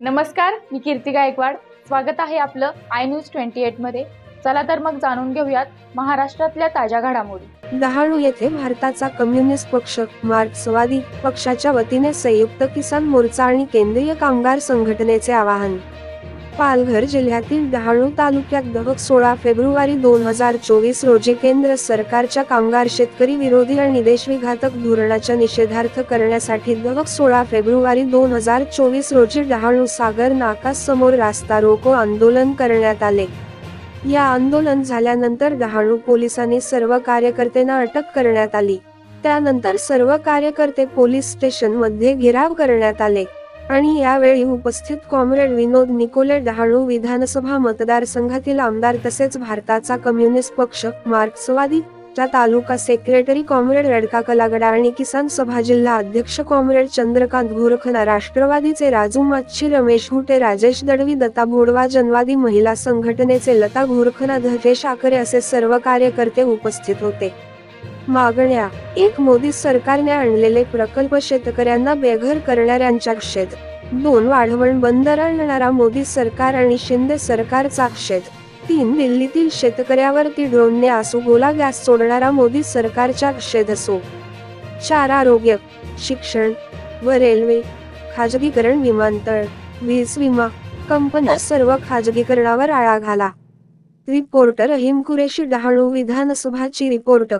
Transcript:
नमस्कार, मी कीर्ती गायकवाड. स्वागत आहे आपलं आय न्यूज 28 मध्ये. चला तर मग जाणून घेऊयात महाराष्ट्रातल्या ताज्या घडामोडी. डहाणू येथे भारताचा कम्युनिस्ट पक्ष मार्क्सवादी पक्षाच्या वतीने संयुक्त किसान मोर्चा आणि केंद्रीय कामगार संघटनेचे आवाहन. पालघर जिल्ह्यातील डहाणू तालुक्यात दिनांक 16 फेब्रुवारी 2024 रोजी केंद्र सरकारच्या कामगार शेतकरी विरोधी आणि देशविघातक धोरणाच्या निषेधार्थ करण्यासाठी दिनांक 16 फेब्रुवारी 2024 रोजी डहाणू सागर नाका समोर रास्ता रोको आंदोलन करण्यात आले. या आंदोलन झाल्यानंतर डहाणू पोलिसांनी सर्व कार्यकर्त्यांना अटक करण्यात आली. त्यानंतर सर्व कार्यकर्ते पोलीस स्टेशन मध्ये घेराव करण्यात आले आणि यावेळी उपस्थित कॉम्रेड विनोद निकोले डहाणू विधानसभा मतदारसंघातील आमदार तसेच भारताचा कम्युनिस्ट पक्ष मार्क्सवादी च्या तालुका सेक्रेटरी कॉम्रेड रडका कलागडा आणि किसान सभा जिल्हा अध्यक्ष कॉम्रेड चंद्रकांत घोरखना, राष्ट्रवादीचे राजू माच्छी, रमेश घुटे, राजेश दळवी, दत्ता भोडवा, जनवादी महिला संघटनेचे लता घोरखना, धैर्येश आकरे असे सर्व कार्यकर्ते उपस्थित होते. मागण्या: 1. मोदी सरकारने आणलेले प्रकल्प शेतकऱ्यांना बेघर करणाऱ्यांचा निषेध. 2. वाढवण बंदर आणणारा मोदी सरकार आणि शिंदे सरकारचा निषेध. 3. दिल्लीतील शेतकऱ्यावरती ड्रोनने आसुगोला गॅस सोडणारा मोदी सरकारचा निषेध असो. 4. आरोग्य, शिक्षण व रेल्वे खाजगीकरण, विमानतळ, वीज विमा कंपन्या सर्व खाजगीकरणावर आळा घाला. रिपोर्टर रहीम कुरेशी, डहाणू विधानसभाची रिपोर्टर.